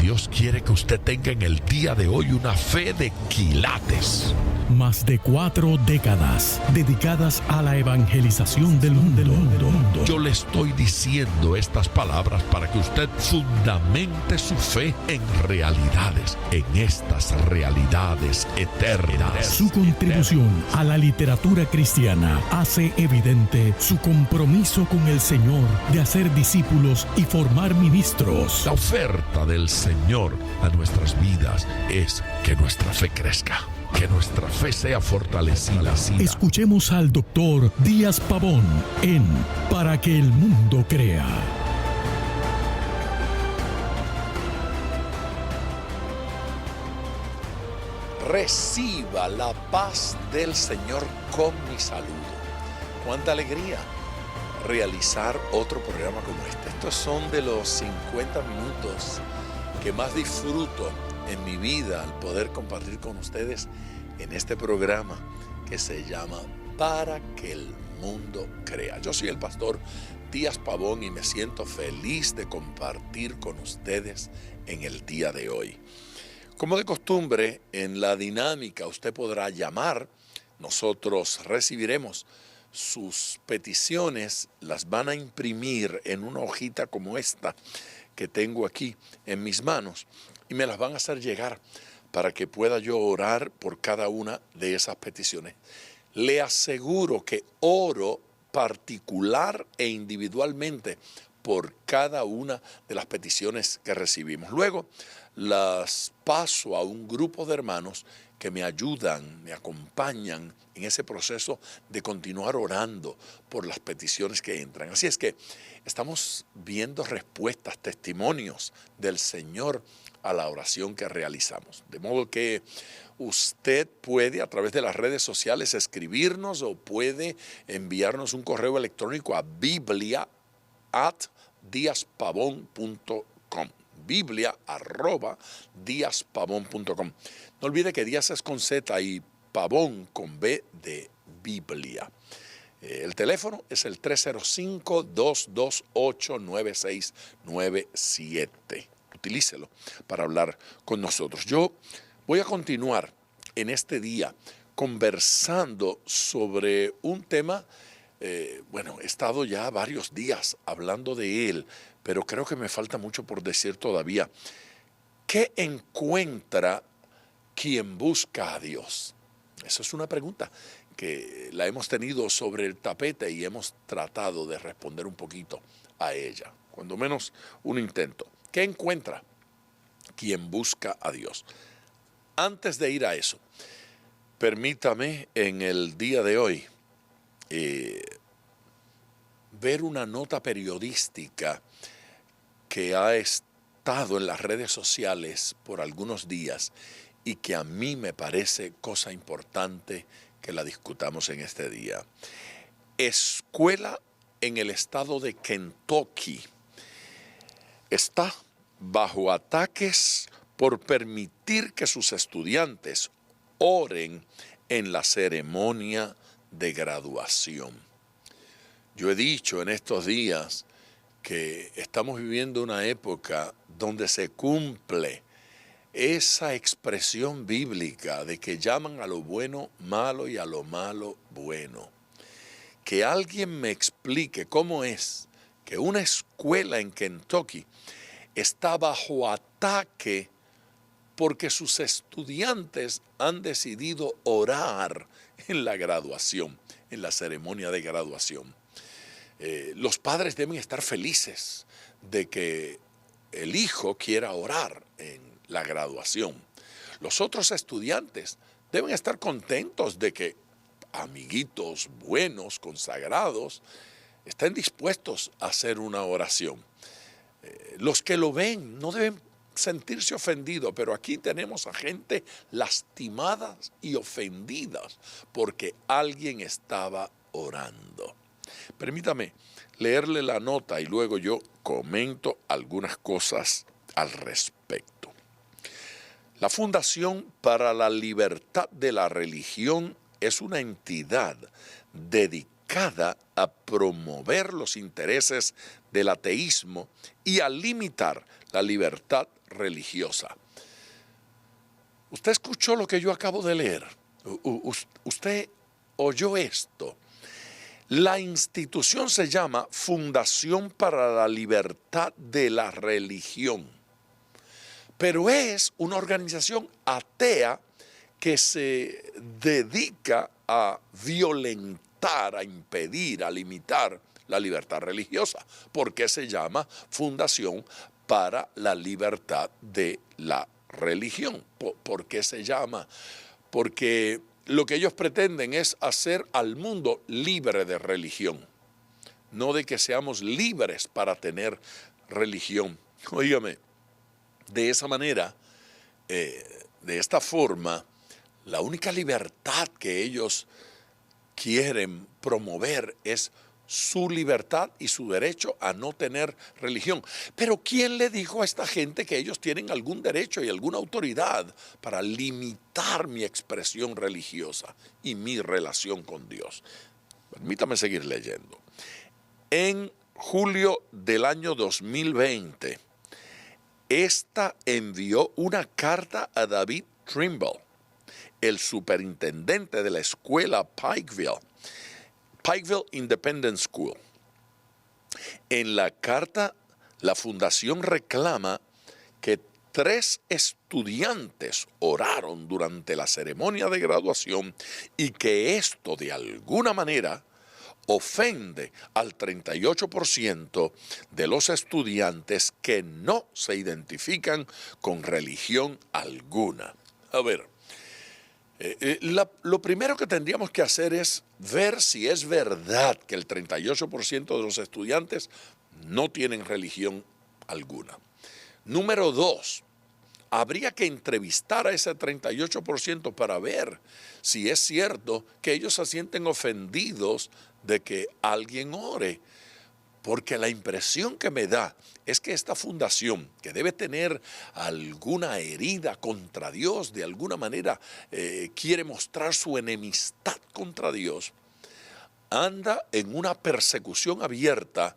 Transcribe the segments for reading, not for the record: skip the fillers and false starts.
Dios quiere que usted tenga en el día de hoy una fe de quilates. Más de 4 décadas dedicadas a la evangelización del mundo. Yo le estoy diciendo estas palabras para que usted fundamente su fe en realidades, en estas realidades eternas. Su contribución a la literatura cristiana hace evidente su compromiso con el Señor de hacer discípulos y formar ministros. La oferta del Señor a nuestras vidas es que nuestra fe crezca, que nuestra fe sea fortalecida. Escuchemos al doctor Díaz Pavón en Para que el mundo crea. Reciba la paz del Señor con mi saludo. Cuánta alegría realizar otro programa como este. Estos son de los 50 minutos que más disfruto en mi vida al poder compartir con ustedes en este programa que se llama Para que el mundo crea. Yo soy el pastor Díaz Pavón y me siento feliz de compartir con ustedes en el día de hoy. Como de costumbre, en la dinámica usted podrá llamar, nosotros recibiremos sus peticiones, las van a imprimir en una hojita como esta que tengo aquí en mis manos y me las van a hacer llegar para que pueda yo orar por cada una de esas peticiones. Le aseguro que oro particular e individualmente por cada una de las peticiones que recibimos. Luego las paso a un grupo de hermanos que me ayudan, me acompañan en ese proceso de continuar orando por las peticiones que entran. Así es que estamos viendo respuestas, testimonios del Señor a la oración que realizamos. De modo que usted puede a través de las redes sociales escribirnos o puede enviarnos un correo electrónico a biblia@diazpavon.com. biblia@diazpavon.com. No olvide que Díaz es con Z y Pavón con B de Biblia. El teléfono es el 305-228-9697. Utilícelo para hablar con nosotros. Yo voy a continuar en este día conversando sobre un tema. He estado ya varios días hablando de él, pero creo que me falta mucho por decir todavía. ¿Qué encuentra quien busca a Dios? Esa es una pregunta que la hemos tenido sobre el tapete y hemos tratado de responder un poquito a ella, cuando menos un intento. ¿Qué encuentra quien busca a Dios? Antes de ir a eso, permítame en el día de hoy ver una nota periodística que ha estado en las redes sociales por algunos días y que a mí me parece cosa importante que la discutamos en este día. Escuela en el estado de Kentucky está bajo ataques por permitir que sus estudiantes oren en la ceremonia de graduación. Yo he dicho en estos días que estamos viviendo una época donde se cumple esa expresión bíblica de que llaman a lo bueno malo y a lo malo bueno. Que alguien me explique cómo es que una escuela en Kentucky está bajo ataque porque sus estudiantes han decidido orar en la graduación, en la ceremonia de graduación. Los padres deben estar felices de que el hijo quiera orar en la graduación. Los otros estudiantes deben estar contentos de que amiguitos buenos, consagrados, estén dispuestos a hacer una oración. Los que lo ven no deben sentirse ofendidos, pero aquí tenemos a gente lastimadas y ofendidas porque alguien estaba orando. Permítame leerle la nota y luego yo comento algunas cosas al respecto. La Fundación para la Libertad de la Religión es una entidad dedicada dedicada a promover los intereses del ateísmo y a limitar la libertad religiosa. ¿Usted escuchó lo que yo acabo de leer? ¿Usted oyó esto? La institución se llama Fundación para la Libertad de la Religión, pero es una organización atea que se dedica a violentar, a impedir, a limitar la libertad religiosa. ¿Por qué se llama Fundación para la Libertad de la Religión? ¿Por qué se llama? Porque lo que ellos pretenden es hacer al mundo libre de religión, no de que seamos libres para tener religión. Óigame, de esa manera, de esta forma, la única libertad que ellos quieren promover es su libertad y su derecho a no tener religión. Pero ¿quién le dijo a esta gente que ellos tienen algún derecho y alguna autoridad para limitar mi expresión religiosa y mi relación con Dios? Permítame seguir leyendo. En julio del año 2020, esta envió una carta a David Trimble, el superintendente de la escuela Pikeville Independent School. En la carta, la fundación reclama que 3 estudiantes oraron durante la ceremonia de graduación y que esto de alguna manera ofende al 38% de los estudiantes que no se identifican con religión alguna. A ver, lo primero que tendríamos que hacer es ver si es verdad que el 38% de los estudiantes no tienen religión alguna. Número 2, habría que entrevistar a ese 38% para ver si es cierto que ellos se sienten ofendidos de que alguien ore. Porque la impresión que me da es que esta fundación, que debe tener alguna herida contra Dios, de alguna manera quiere mostrar su enemistad contra Dios, anda en una persecución abierta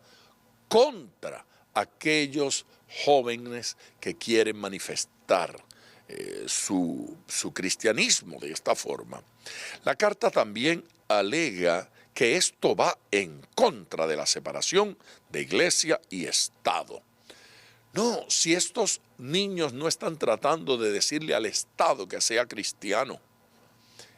contra aquellos jóvenes que quieren manifestar su cristianismo de esta forma. La carta también alega que esto va en contra de la separación de iglesia y Estado. No, si estos niños no están tratando de decirle al Estado que sea cristiano,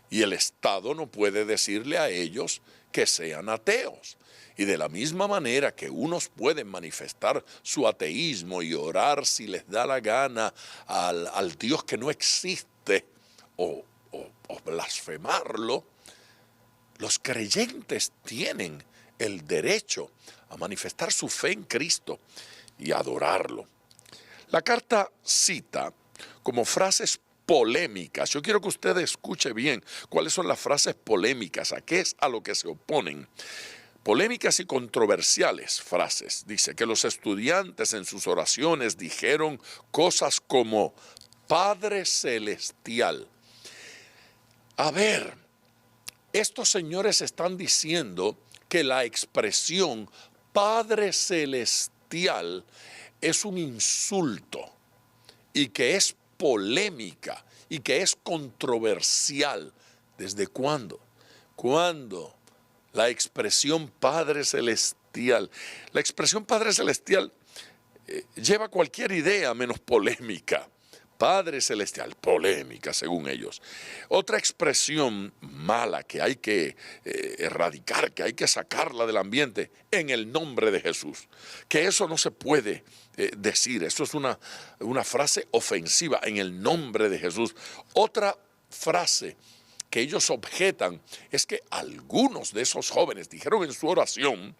y el Estado no puede decirle a ellos que sean ateos. Y de la misma manera que unos pueden manifestar su ateísmo y orar si les da la gana al Dios que no existe o blasfemarlo, los creyentes tienen el derecho a manifestar su fe en Cristo y adorarlo. La carta cita como frases polémicas. Yo quiero que usted escuche bien cuáles son las frases polémicas, a qué es a lo que se oponen. Polémicas y controversiales frases. Dice que los estudiantes en sus oraciones dijeron cosas como Padre Celestial. A ver, estos señores están diciendo que la expresión Padre Celestial es un insulto y que es polémica y que es controversial. ¿Desde cuándo? ¿Cuándo la expresión Padre Celestial? La expresión Padre Celestial lleva cualquier idea menos polémica. Padre Celestial, polémica según ellos. Otra expresión mala que hay que erradicar, que hay que sacarla del ambiente, en el nombre de Jesús. Que eso no se puede decir, eso es una frase ofensiva, en el nombre de Jesús. Otra frase que ellos objetan es que algunos de esos jóvenes dijeron en su oración,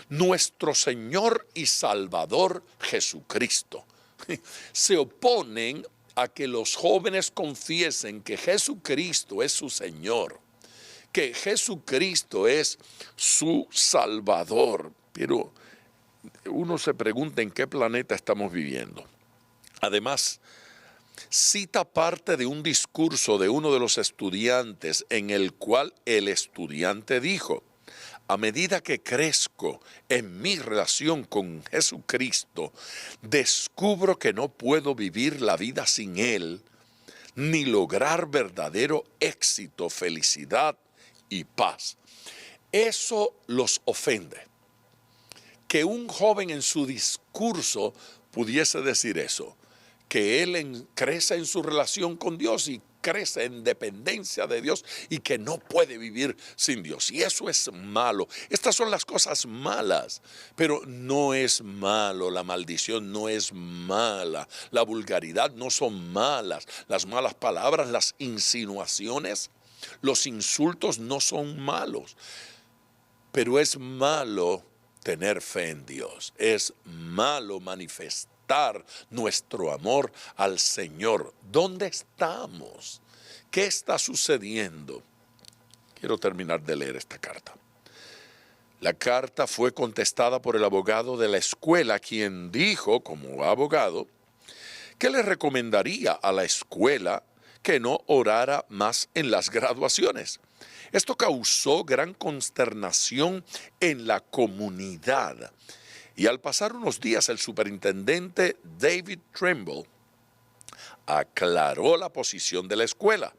nuestro Señor y Salvador Jesucristo. Se oponen a que los jóvenes confiesen que Jesucristo es su Señor, que Jesucristo es su Salvador. Pero uno se pregunta en qué planeta estamos viviendo. Además, cita parte de un discurso de uno de los estudiantes en el cual el estudiante dijo, a medida que crezco en mi relación con Jesucristo, descubro que no puedo vivir la vida sin Él, ni lograr verdadero éxito, felicidad y paz. Eso los ofende. Que un joven en su discurso pudiese decir eso, que él crece en su relación con Dios y crece en dependencia de Dios y que no puede vivir sin Dios. Y eso es malo. Estas son las cosas malas, pero no es malo. La maldición no es mala. La vulgaridad no son malas. Las malas palabras, las insinuaciones, los insultos no son malos. Pero es malo tener fe en Dios. Es malo manifestar nuestro amor al Señor. ¿Dónde estamos? ¿Qué está sucediendo? Quiero terminar de leer esta carta. La carta fue contestada por el abogado de la escuela, quien dijo, como abogado, que le recomendaría a la escuela que no orara más en las graduaciones. Esto causó gran consternación en la comunidad. Y al pasar unos días, el superintendente David Trimble aclaró la posición de la escuela.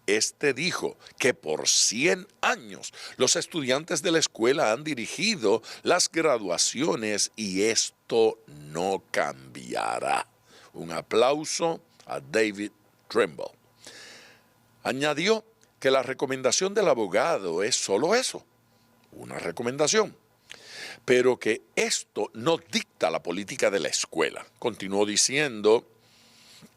Este dijo que por 100 años los estudiantes de la escuela han dirigido las graduaciones y esto no cambiará. Un aplauso a David Trimble. Añadió que la recomendación del abogado es solo eso, una recomendación, pero que esto no dicta la política de la escuela. Continuó diciendo,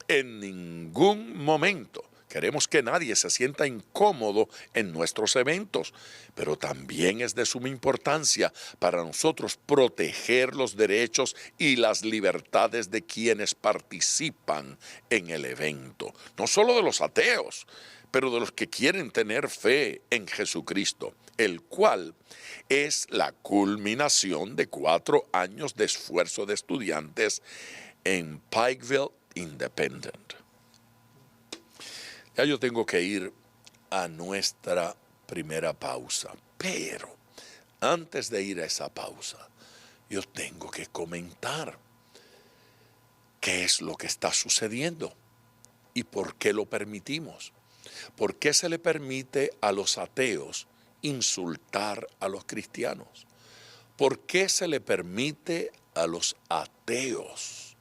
en ningún momento queremos que nadie se sienta incómodo en nuestros eventos, pero también es de suma importancia para nosotros proteger los derechos y las libertades de quienes participan en el evento, no solo de los ateos, pero de los que quieren tener fe en Jesucristo, el cual es la culminación de 4 años de esfuerzo de estudiantes en Pikeville Independent. Ya yo tengo que ir a nuestra primera pausa, pero antes de ir a esa pausa, yo tengo que comentar qué es lo que está sucediendo y por qué lo permitimos. ¿Por qué se le permite a los ateos insultar a los cristianos? ¿Por qué se le permite a los ateos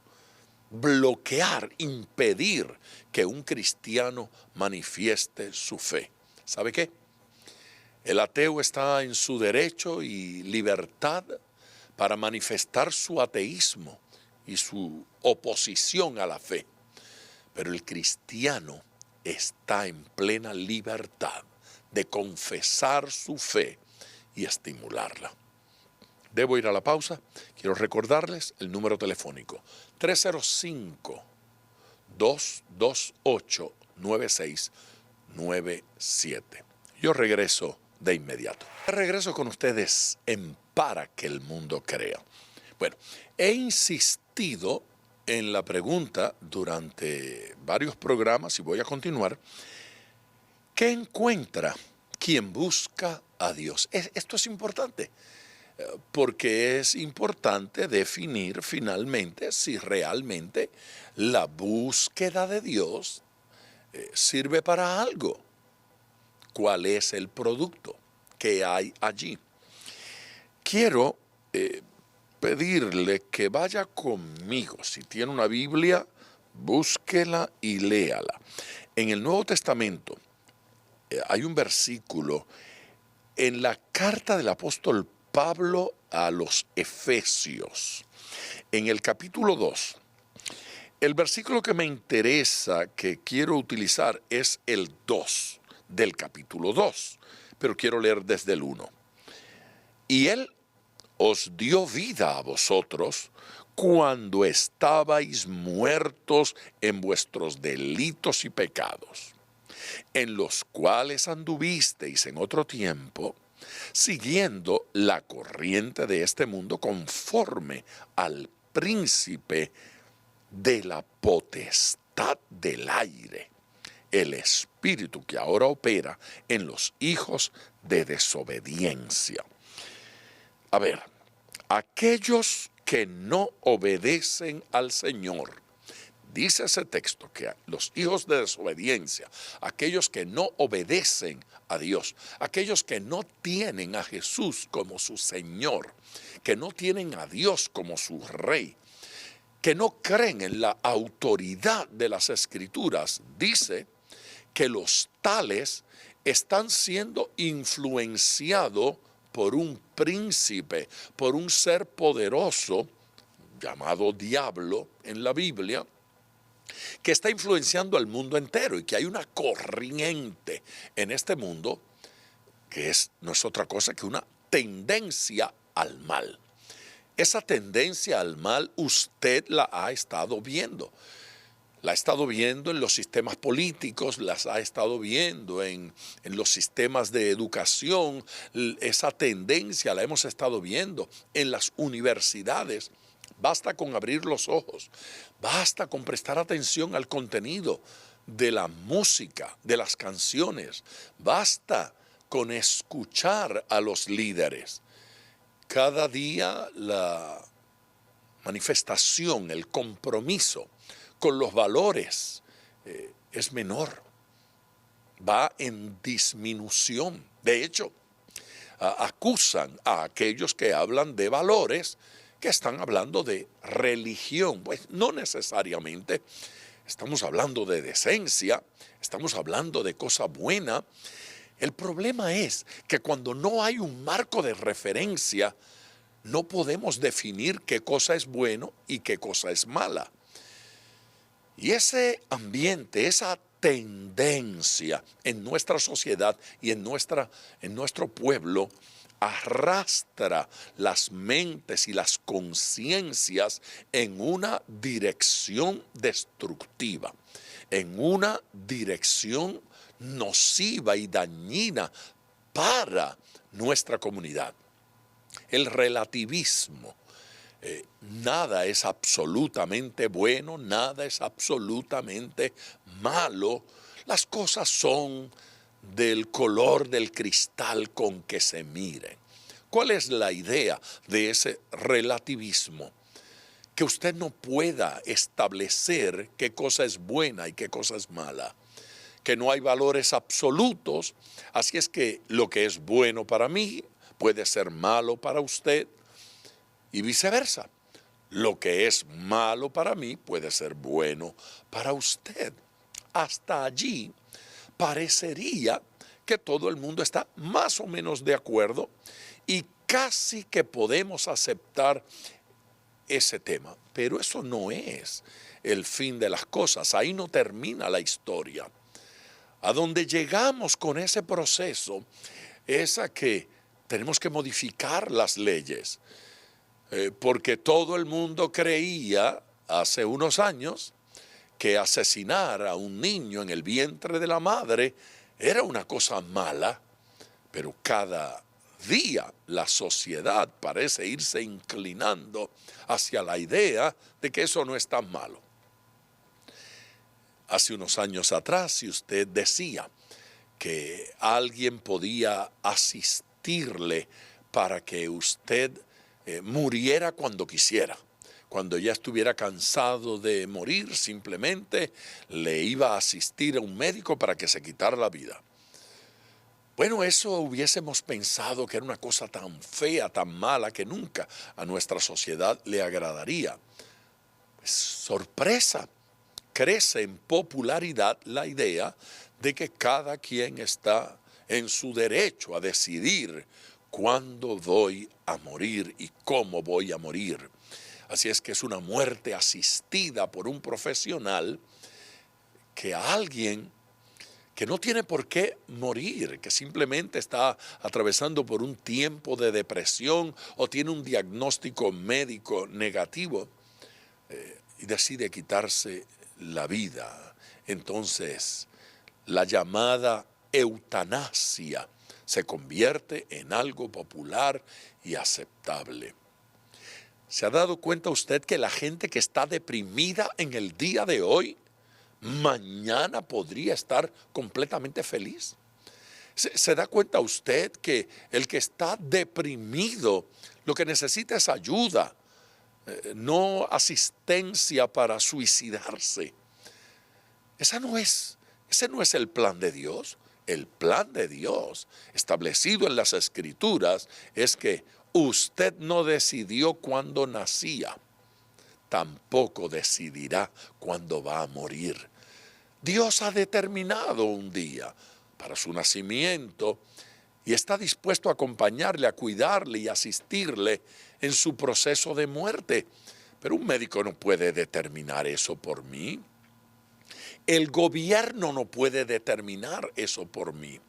bloquear, impedir que un cristiano manifieste su fe? ¿Sabe qué? El ateo está en su derecho y libertad para manifestar su ateísmo y su oposición a la fe. Pero el cristiano está en plena libertad de confesar su fe y estimularla. Debo ir a la pausa. Quiero recordarles el número telefónico 305-228-9697. Yo regreso de inmediato. Regreso con ustedes en Para que el Mundo Crea. Bueno, he insistido en la pregunta durante varios programas y voy a continuar. ¿Qué encuentra quien busca a Dios? Esto es importante, porque es importante definir finalmente si realmente la búsqueda de Dios sirve para algo. ¿Cuál es el producto que hay allí? Quiero pedirle que vaya conmigo. Si tiene una Biblia, búsquela y léala. En el Nuevo Testamento hay un versículo en la carta del apóstol Pablo a los Efesios, en el capítulo 2. El versículo que me interesa, que quiero utilizar, es el 2 del capítulo 2, pero quiero leer desde el 1. Y él os dio vida a vosotros cuando estabais muertos en vuestros delitos y pecados, en los cuales anduvisteis en otro tiempo, siguiendo la corriente de este mundo conforme al príncipe de la potestad del aire, el espíritu que ahora opera en los hijos de desobediencia, A ver, aquellos que no obedecen al Señor, dice ese texto que los hijos de desobediencia, aquellos que no obedecen a Dios, aquellos que no tienen a Jesús como su Señor, que no tienen a Dios como su Rey, que no creen en la autoridad de las Escrituras, dice que los tales están siendo influenciados por un príncipe, por un ser poderoso llamado diablo en la Biblia, que está influenciando al mundo entero y que hay una corriente en este mundo que no es otra cosa que una tendencia al mal. Esa tendencia al mal usted la ha estado viendo. La ha estado viendo en los sistemas políticos, las ha estado viendo en los sistemas de educación. Esa tendencia la hemos estado viendo en las universidades. Basta con abrir los ojos, basta con prestar atención al contenido de la música, de las canciones. Basta con escuchar a los líderes. Cada día la manifestación, el compromiso con los valores es menor, va en disminución. De hecho, acusan a aquellos que hablan de valores que están hablando de religión. Pues no necesariamente. Estamos hablando de decencia, estamos hablando de cosa buena. El problema es que cuando no hay un marco de referencia, no podemos definir qué cosa es bueno y qué cosa es mala. Y ese ambiente, esa tendencia en nuestra sociedad y en nuestro pueblo arrastra las mentes y las conciencias en una dirección destructiva, en una dirección nociva y dañina para nuestra comunidad. El relativismo. Nada es absolutamente bueno, nada es absolutamente malo. Las cosas son del color del cristal con que se miren. ¿Cuál es la idea de ese relativismo? Que usted no pueda establecer qué cosa es buena y qué cosa es mala. Que no hay valores absolutos, así es que lo que es bueno para mí puede ser malo para usted y viceversa. Lo que es malo para mí puede ser bueno para usted. Hasta allí parecería que todo el mundo está más o menos de acuerdo y casi que podemos aceptar ese tema. Pero eso no es el fin de las cosas. Ahí no termina la historia. A donde llegamos con ese proceso es a que tenemos que modificar las leyes. Porque todo el mundo creía hace unos años que asesinar a un niño en el vientre de la madre era una cosa mala, pero cada día la sociedad parece irse inclinando hacia la idea de que eso no es tan malo. Hace unos años atrás, si usted decía que alguien podía asistirle para que usted muriera cuando quisiera, cuando ya estuviera cansado de morir, simplemente le iba a asistir a un médico para que se quitara la vida. Bueno, eso hubiésemos pensado que era una cosa tan fea, tan mala, que nunca a nuestra sociedad le agradaría. Pues, sorpresa, crece en popularidad la idea de que cada quien está en su derecho a decidir cuándo voy a morir y cómo voy a morir. Así es que es una muerte asistida por un profesional que a alguien que no tiene por qué morir, que simplemente está atravesando por un tiempo de depresión o tiene un diagnóstico médico negativo y decide quitarse la vida. Entonces, la llamada eutanasia se convierte en algo popular y aceptable. ¿Se ha dado cuenta usted que la gente que está deprimida en el día de hoy, mañana podría estar completamente feliz? ¿Se da cuenta usted que el que está deprimido lo que necesita es ayuda, no asistencia para suicidarse? Ese no es el plan de Dios. El plan de Dios, establecido en las Escrituras, es que usted no decidió cuándo nacía, tampoco decidirá cuándo va a morir. Dios ha determinado un día para su nacimiento y está dispuesto a acompañarle, a cuidarle y asistirle en su proceso de muerte. Pero un médico no puede determinar eso por mí. El gobierno no puede determinar eso por mí.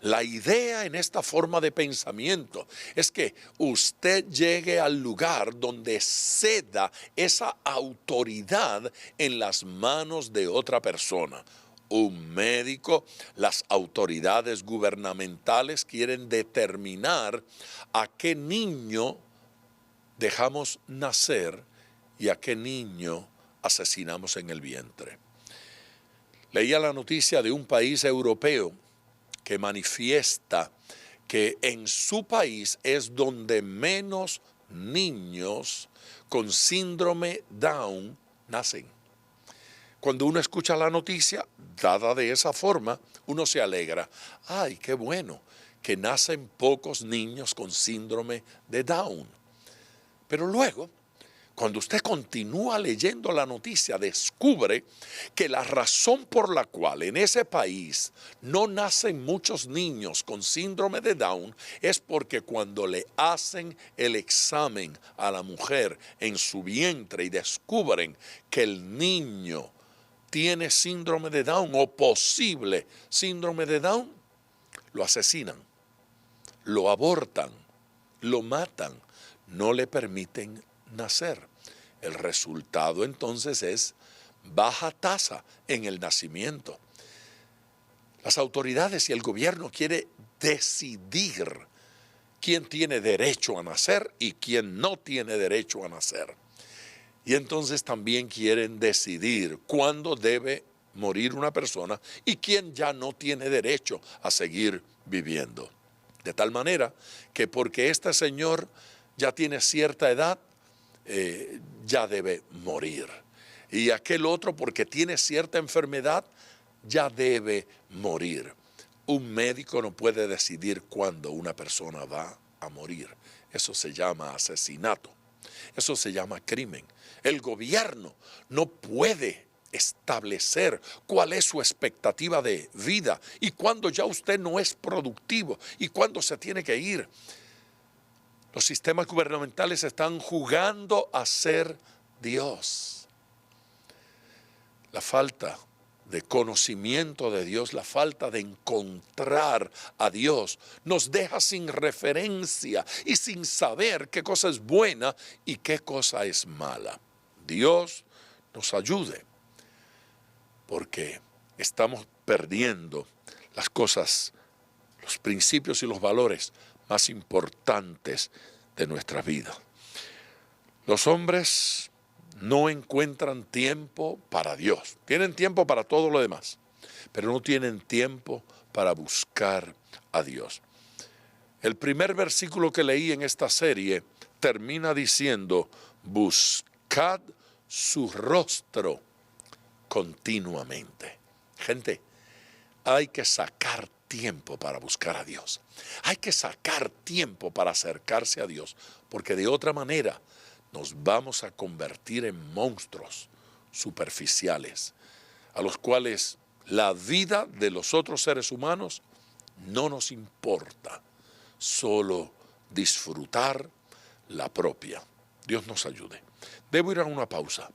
La idea en esta forma de pensamiento es que usted llegue al lugar donde ceda esa autoridad en las manos de otra persona. Un médico, las autoridades gubernamentales quieren determinar a qué niño dejamos nacer y a qué niño asesinamos en el vientre. Leía la noticia de un país europeo que manifiesta que en su país es donde menos niños con síndrome Down nacen. Cuando uno escucha la noticia dada de esa forma, uno se alegra. ¡Ay, qué bueno que nacen pocos niños con síndrome de Down! Pero luego, cuando usted continúa leyendo la noticia, descubre que la razón por la cual en ese país no nacen muchos niños con síndrome de Down es porque cuando le hacen el examen a la mujer en su vientre y descubren que el niño tiene síndrome de Down o posible síndrome de Down, lo asesinan, lo abortan, lo matan, no le permiten nacer. El resultado entonces es baja tasa en el nacimiento. Las autoridades y el gobierno quieren decidir quién tiene derecho a nacer y quién no tiene derecho a nacer. Y entonces también quieren decidir cuándo debe morir una persona y quién ya no tiene derecho a seguir viviendo. De tal manera que porque este señor ya tiene cierta edad, ya debe morir. Y aquel otro, porque tiene cierta enfermedad, ya debe morir. Un médico no puede decidir cuándo una persona va a morir. Eso se llama asesinato. Eso se llama crimen. El gobierno no puede establecer cuál es su expectativa de vida y cuándo ya usted no es productivo y cuándo se tiene que ir. Los sistemas gubernamentales están jugando a ser Dios. La falta de conocimiento de Dios, la falta de encontrar a Dios, nos deja sin referencia y sin saber qué cosa es buena y qué cosa es mala. Dios nos ayude, porque estamos perdiendo las cosas, los principios y los valores más importantes de nuestra vida. Los hombres no encuentran tiempo para Dios. Tienen tiempo para todo lo demás, pero no tienen tiempo para buscar a Dios. El primer versículo que leí en esta serie termina diciendo: buscad su rostro continuamente. Gente, hay que sacar tiempo para buscar a Dios. Hay que sacar tiempo para acercarse a Dios, porque de otra manera nos vamos a convertir en monstruos superficiales, a los cuales la vida de los otros seres humanos no nos importa, solo disfrutar la propia. Dios nos ayude. Debo ir a una pausa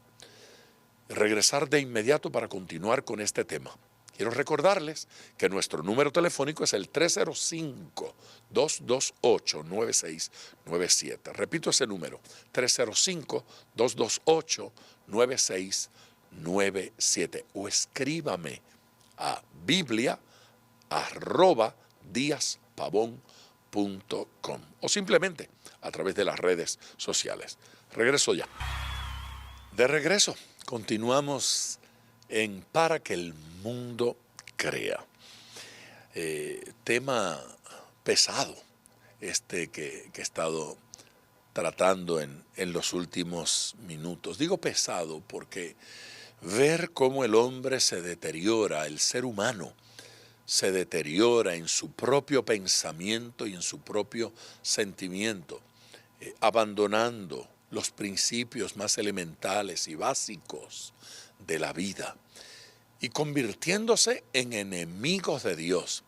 y regresar de inmediato para continuar con este tema. Quiero recordarles que nuestro número telefónico es el 305-228-9697. Repito ese número, 305-228-9697. O escríbame a biblia@diaspavon.com o simplemente a través de las redes sociales. Regreso ya. De regreso, continuamos en Para que el mundo crea. Tema pesado que he estado tratando en los últimos minutos. Digo pesado porque ver cómo el hombre se deteriora, el ser humano se deteriora en su propio pensamiento y en su propio sentimiento, abandonando los principios más elementales y básicos de la vida y convirtiéndose en enemigos de Dios.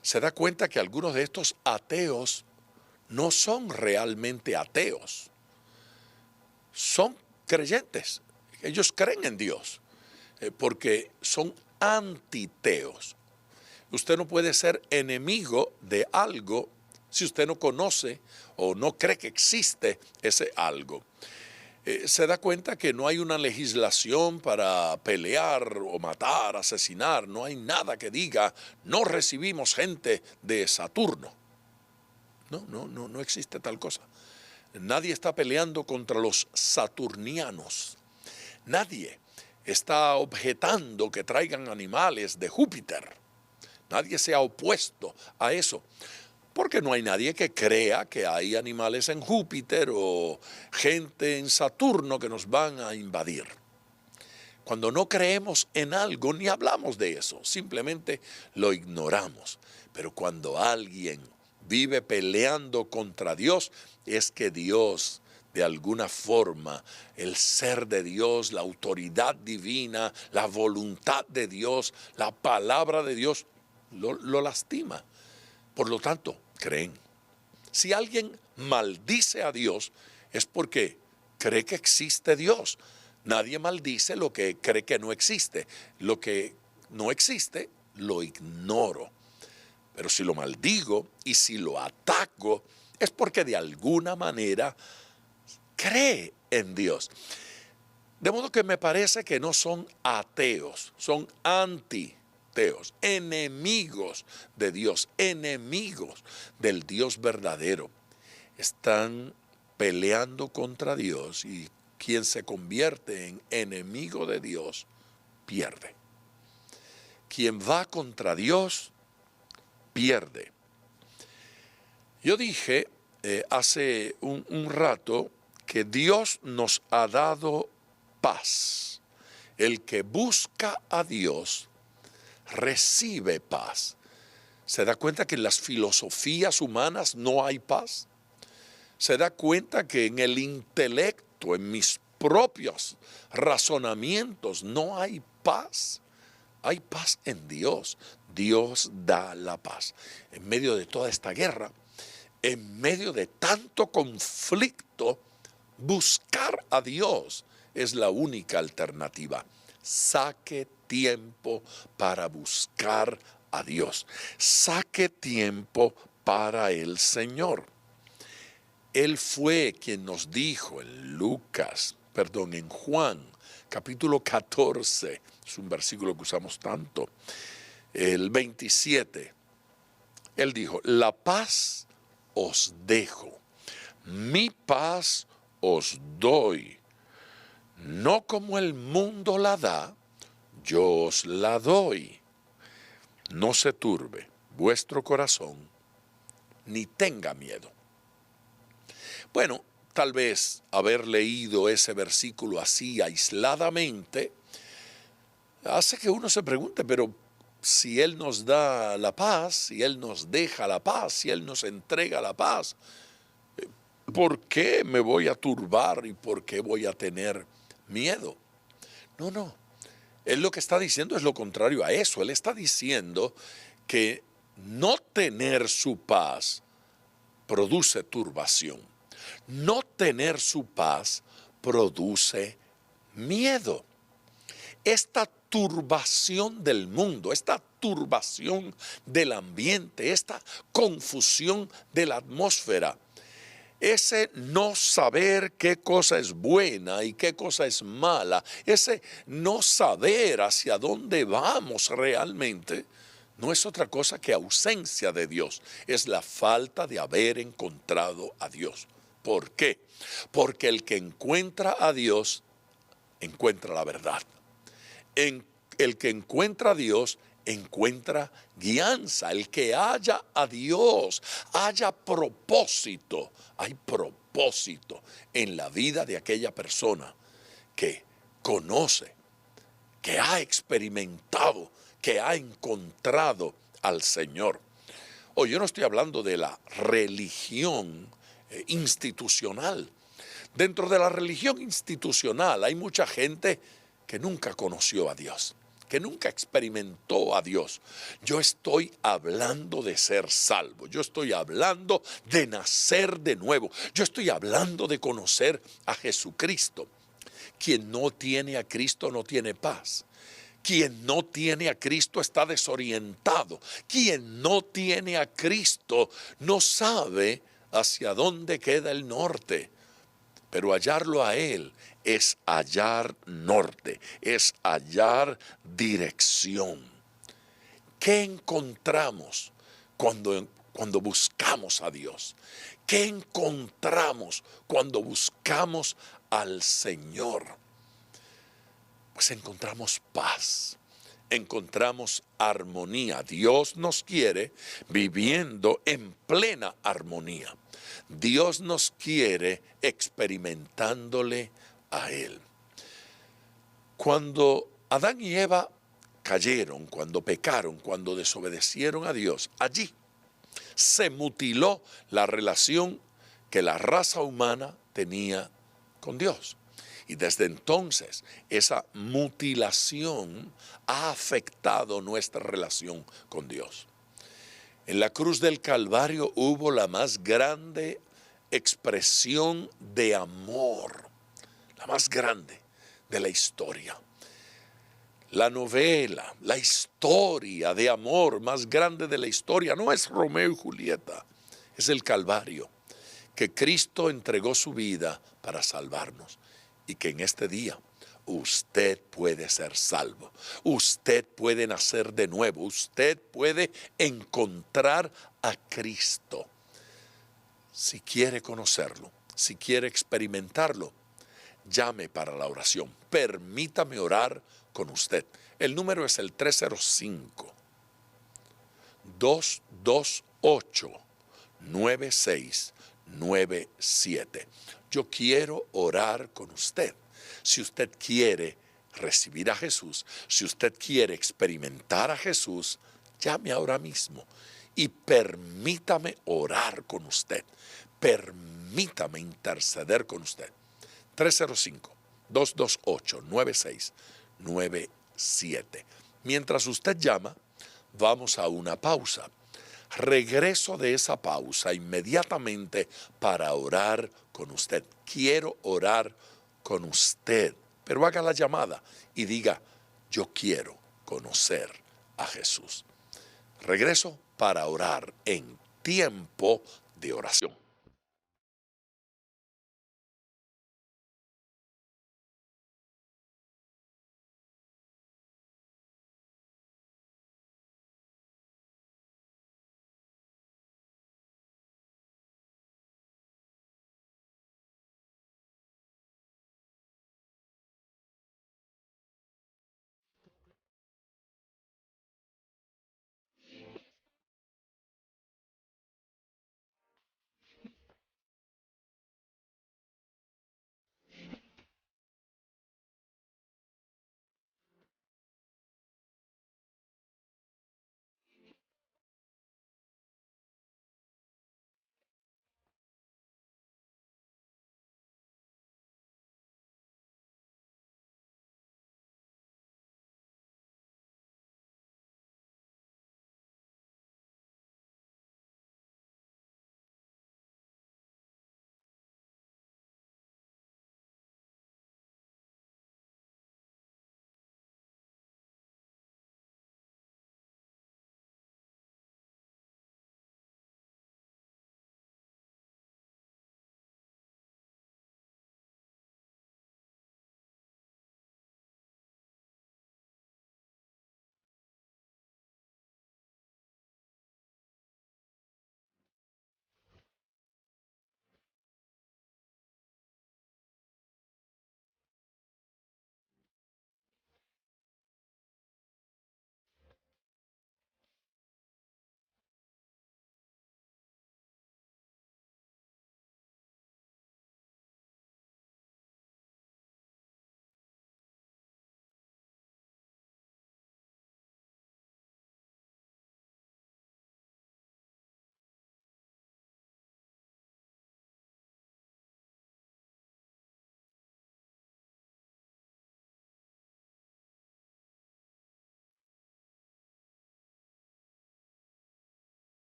Se da cuenta que algunos de estos ateos no son realmente ateos, son creyentes. Ellos creen en Dios porque son antiteos. Usted no puede ser enemigo de algo si usted no conoce o no cree que existe ese algo. Se da cuenta que no hay una legislación para pelear o matar, asesinar. No hay nada que diga, no recibimos gente de Saturno. No existe tal cosa. Nadie está peleando contra los saturnianos. Nadie está objetando que traigan animales de Júpiter. Nadie se ha opuesto a eso. Porque no hay nadie que crea que hay animales en Júpiter o gente en Saturno que nos van a invadir. Cuando no creemos en algo, ni hablamos de eso, simplemente lo ignoramos. Pero cuando alguien vive peleando contra Dios, es que Dios, de alguna forma, el ser de Dios, la autoridad divina, la voluntad de Dios, la palabra de Dios, lo lastima. Por lo tanto, creen. Si alguien maldice a Dios, es porque cree que existe Dios. Nadie maldice lo que cree que no existe. Lo que no existe, lo ignoro. Pero si lo maldigo y si lo ataco, es porque de alguna manera cree en Dios. De modo que me parece que no son ateos, son antiteos, enemigos de Dios, enemigos del Dios verdadero. Están peleando contra Dios y quien se convierte en enemigo de Dios pierde. Quien va contra Dios pierde. Yo dije hace un rato que Dios nos ha dado paz. El que busca a Dios recibe paz. ¿Se da cuenta que en las filosofías humanas no hay paz? ¿Se da cuenta que en el intelecto, en mis propios razonamientos, no hay paz? Hay paz en Dios. Dios da la paz. En medio de toda esta guerra, en medio de tanto conflicto, buscar a Dios es la única alternativa. Saque tiempo para buscar a Dios. Saque tiempo para el Señor. Él fue quien nos dijo en Juan, capítulo 14, es un versículo que usamos tanto, el 27, Él dijo, la paz os dejo, mi paz os doy, no como el mundo la da, yo os la doy. No se turbe vuestro corazón, ni tenga miedo. Bueno, tal vez haber leído ese versículo así aisladamente hace que uno se pregunte, pero si Él nos da la paz, si Él nos deja la paz, si Él nos entrega la paz, ¿por qué me voy a turbar y por qué voy a tener miedo? No. Él lo que está diciendo es lo contrario a eso. Él está diciendo que no tener su paz produce turbación. No tener su paz produce miedo. Esta turbación del mundo, esta turbación del ambiente, esta confusión de la atmósfera, ese no saber qué cosa es buena y qué cosa es mala, ese no saber hacia dónde vamos realmente, no es otra cosa que ausencia de Dios. Es la falta de haber encontrado a Dios. ¿Por qué? Porque el que encuentra a Dios, encuentra la verdad. El que encuentra a Dios, encuentra guianza. El que haya a Dios, haya propósito. Hay propósito en la vida de aquella persona que conoce, que ha experimentado, que ha encontrado al Señor. Yo no estoy hablando de la religión institucional. Dentro de la religión institucional hay mucha gente que nunca conoció a Dios, que nunca experimentó a Dios. Yo estoy hablando de ser salvo, yo estoy hablando de nacer de nuevo, yo estoy hablando de conocer a Jesucristo. Quien no tiene a Cristo no tiene paz. Quien no tiene a Cristo está desorientado. Quien no tiene a Cristo no sabe hacia dónde queda el norte. Pero hallarlo a Él es hallar norte, es hallar dirección. ¿Qué encontramos cuando buscamos a Dios? ¿Qué encontramos cuando buscamos al Señor? Pues encontramos paz, encontramos armonía. Dios nos quiere viviendo en plena armonía. Dios nos quiere experimentándole a Él. Cuando Adán y Eva cayeron, cuando pecaron, cuando desobedecieron a Dios, allí se mutiló la relación que la raza humana tenía con Dios. Y desde entonces esa mutilación ha afectado nuestra relación con Dios. En la cruz del Calvario hubo la más grande expresión de amor, la más grande de la historia. La novela, la historia de amor más grande de la historia no es Romeo y Julieta, es el Calvario, que Cristo entregó su vida para salvarnos y que en este día usted puede ser salvo, usted puede nacer de nuevo, usted puede encontrar a Cristo. Si quiere conocerlo, si quiere experimentarlo, llame para la oración. Permítame orar con usted. El número es el 305-228-9697. Yo quiero orar con usted. Si usted quiere recibir a Jesús, si usted quiere experimentar a Jesús, llame ahora mismo y permítame orar con usted. Permítame interceder con usted. 305-228-9697. Mientras usted llama, vamos a una pausa. Regreso de esa pausa inmediatamente para orar con usted. Quiero orar con usted, pero haga la llamada y diga, yo quiero conocer a Jesús. Regreso para orar en tiempo de oración.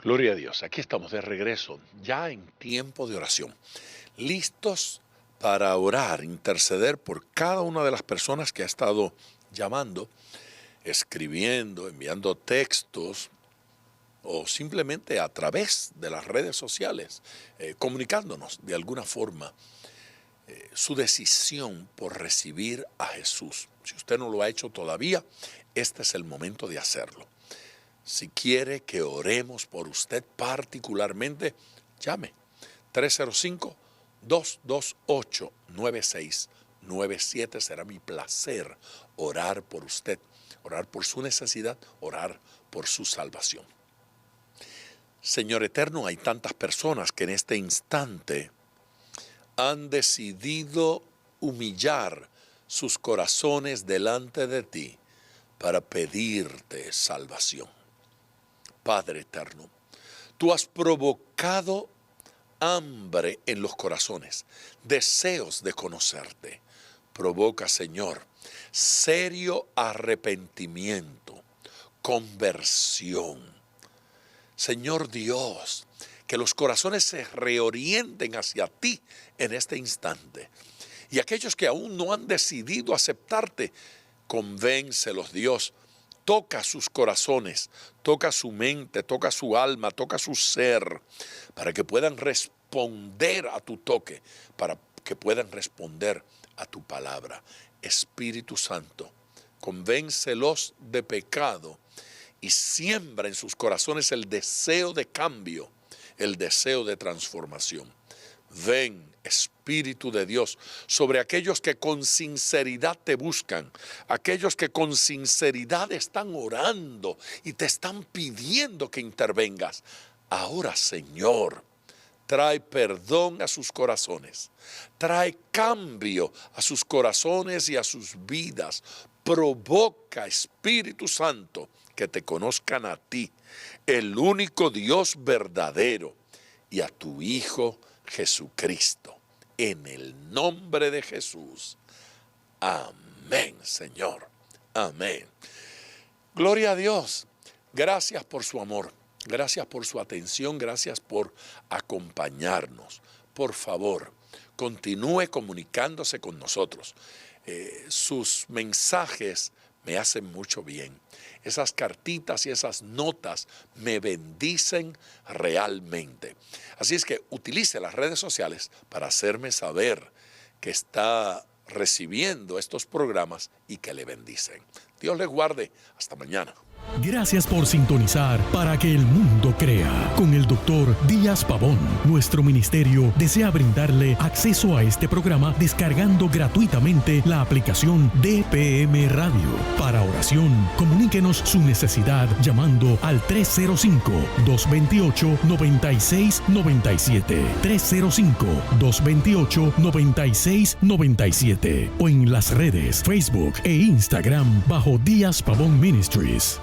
Gloria a Dios, aquí estamos de regreso, ya en tiempo de oración, listos para orar, interceder por cada una de las personas que ha estado llamando, escribiendo, enviando textos o simplemente a través de las redes sociales, comunicándonos de alguna forma su decisión por recibir a Jesús. Si usted no lo ha hecho todavía, este es el momento de hacerlo. Si quiere que oremos por usted particularmente, llame 305-228-9697. Será mi placer orar por usted, orar por su necesidad, orar por su salvación. Señor eterno, hay tantas personas que en este instante han decidido humillar sus corazones delante de ti para pedirte salvación. Padre eterno, tú has provocado hambre en los corazones, deseos de conocerte. Provoca, Señor, serio arrepentimiento, conversión. Señor Dios, que los corazones se reorienten hacia ti en este instante. Y aquellos que aún no han decidido aceptarte, convéncelos, Dios. Toca sus corazones, toca su mente, toca su alma, toca su ser, para que puedan responder a tu toque, para que puedan responder a tu palabra. Espíritu Santo, convéncelos de pecado y siembra en sus corazones el deseo de cambio, el deseo de transformación. Ven, Espíritu de Dios, sobre aquellos que con sinceridad te buscan, aquellos que con sinceridad están orando y te están pidiendo que intervengas. Ahora, Señor, trae perdón a sus corazones, trae cambio a sus corazones y a sus vidas. Provoca, Espíritu Santo, que te conozcan a ti, el único Dios verdadero, y a tu Hijo Jesucristo. En el nombre de Jesús. Amén, Señor. Amén. Gloria a Dios. Gracias por su amor. Gracias por su atención. Gracias por acompañarnos. Por favor, continúe comunicándose con nosotros. Sus mensajes me hacen mucho bien. Esas cartitas y esas notas me bendicen realmente. Así es que utilice las redes sociales para hacerme saber que está recibiendo estos programas y que le bendicen. Dios le guarde. Hasta mañana. Gracias por sintonizar Para que el mundo crea con el Dr. Díaz Pavón. Nuestro ministerio desea brindarle acceso a este programa descargando gratuitamente la aplicación DPM Radio. Para oración, comuníquenos su necesidad llamando al 305-228-9697. 305-228-9697 o en las redes Facebook e Instagram bajo Díaz Pavón Ministries.